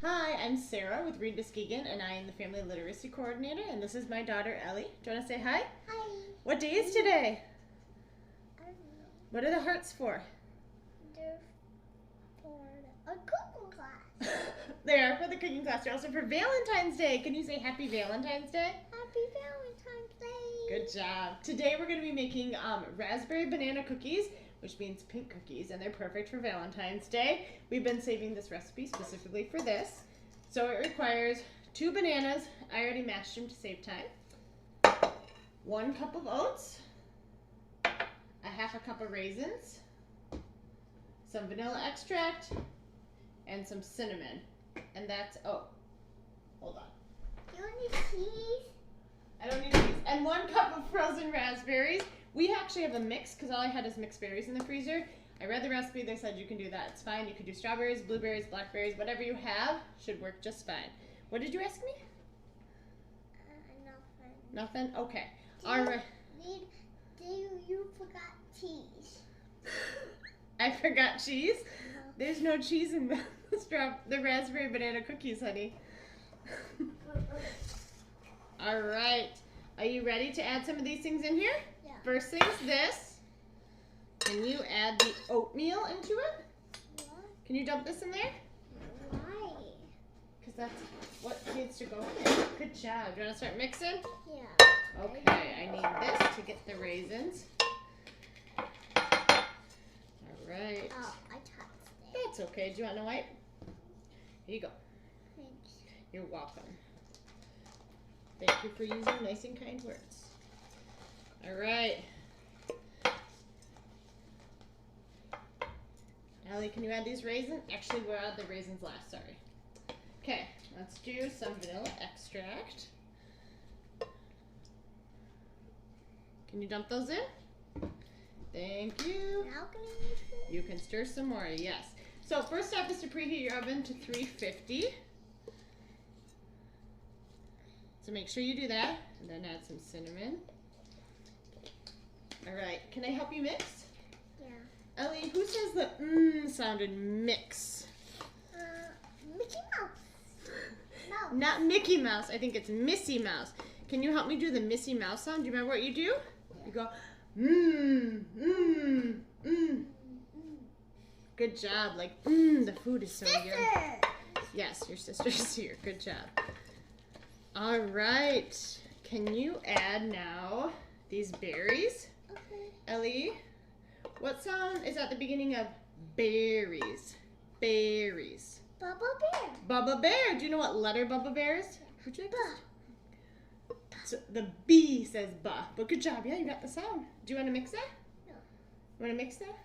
Hi, I'm Sarah with Read Muskegon, and I am the Family Literacy Coordinator, and this is my daughter, Ellie. Do you want to say hi? Hi. What day is today? I don't know. What are the hearts for? They're for a cooking class. They are for the cooking class. They're also for Valentine's Day. Can you say Happy Valentine's Day? Happy Valentine's Day. Good job. Today we're going to be making raspberry banana cookies, which means pink cookies, and they're perfect for Valentine's Day. We've been saving this recipe specifically for this. So it requires 2 bananas. I already mashed them to save time. 1 cup of oats, a 1/2 cup of raisins, some vanilla extract, and some cinnamon. And that's, oh, hold on. You don't need cheese? I don't need these. And 1 cup of frozen raspberries. We actually have a mix because all I had is mixed berries in the freezer. I read the recipe, they said you can do that. It's fine. You could do strawberries, blueberries, blackberries, whatever you have should work just fine. What did you ask me? Nothing. Nothing? Okay. All right. You forgot cheese. I forgot cheese? There's no cheese in the raspberry banana cookies, honey. All right. Are you ready to add some of these things in here? Yeah. First thing is this. Can you add the oatmeal into it? What? Can you dump this in there? Why? Because that's what needs to go in there. Good job. Do you want to start mixing? Yeah. Okay, I need this to get the raisins. All right. Oh, I touched it. That's okay. Do you want a wipe? Here you go. Thanks. You're welcome. Thank you for using nice and kind words. All right. Allie, can you add these raisins? Actually, we'll add the raisins last, sorry. Okay, let's do some vanilla extract. Can you dump those in? Thank you. Now can I use it? You can stir some more, yes. So first step is to preheat your oven to 350. So make sure you do that, and then add some cinnamon. All right, can I help you mix? Yeah. Ellie, who says the sound in mix? Mickey Mouse. No. Not Mickey Mouse, I think it's Missy Mouse. Can you help me do the Missy Mouse sound? Do you remember what you do? Yeah. You go, Good job, like, the food is so good. Yes, your sister's here, good job. All right, can you add now these berries? Okay. Ellie, what sound is at the beginning of berries? Berries. Bubba Bear. Bubba Bear. Do you know what letter Bubba Bear is? Would you like Buh. so the B says ba, but good job. Yeah, you got the sound. Do you want to mix that? No. You want to mix that?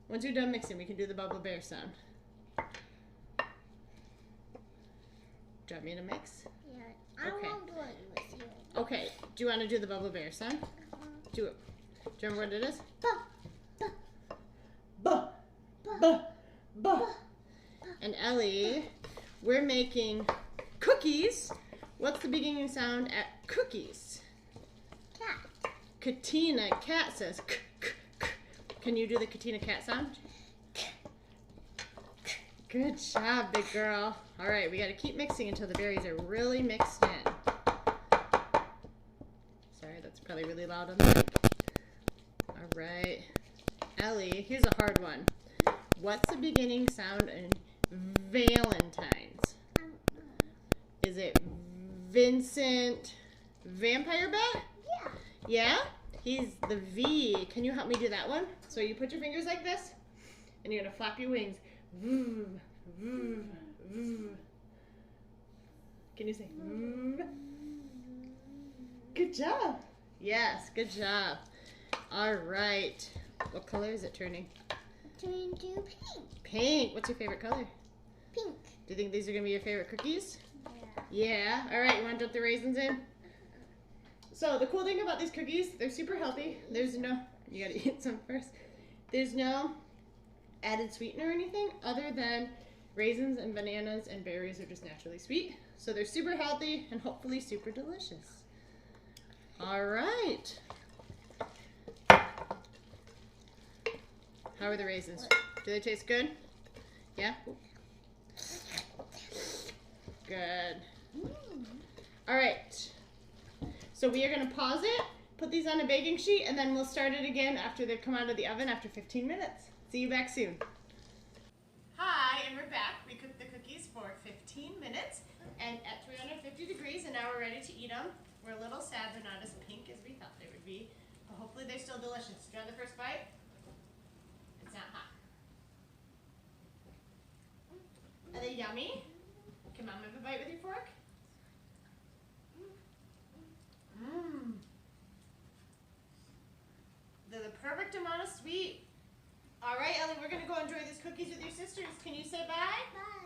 Once you're done mixing, we can do the Bubba Bear sound. Do you want me to mix? Yeah. I Okay. won't do it with you. Okay. Do you want to do the Bubba Bear sound? Do it. Do you remember what it is? Buh. Ba, Buh. ba, ba. And Ellie, we're making cookies. What's the beginning sound at cookies? Cat. Katina cat says k, k, k. Can you do the Katina cat sound? Good job, big girl. All right, we got to keep mixing until the berries are really mixed in. Sorry, that's probably really loud on the mic. All right. Ellie, here's a hard one. What's the beginning sound in Valentine's? Is it Vincent Vampire Bat? Yeah. Yeah? He's the V. Can you help me do that one? So you put your fingers like this, and you're going to flap your wings. Voo, voo, voo. Can you say voo? Good job. Yes, good job. All right. What color is it turning? Turning to pink. Pink. What's your favorite color? Pink. Do you think these are going to be your favorite cookies? Yeah. Yeah. All right. You want to dump the raisins in? So the cool thing about these cookies, they're super healthy. There's no, you got to eat some first. There's no added sweetener or anything other than raisins and bananas and berries are just naturally sweet. So they're super healthy and hopefully super delicious. All right. How are the raisins? Do they taste good? Yeah? Good. All right. So we are going to pause it, put these on a baking sheet, and then we'll start it again after they've come out of the oven after 15 minutes. See you back soon. Hi, and we're back. We cooked the cookies for 15 minutes and at 350 degrees, and now we're ready to eat them. We're a little sad they're not as pink as we thought they would be, but hopefully they're still delicious. Do you want the first bite? It's not hot. Are they yummy? Can Mom have a bite with your fork? Mmm. They're the perfect amount of sweet. All right, Ellie, we're going to go enjoy these cookies with your sisters. Can you say bye? Bye.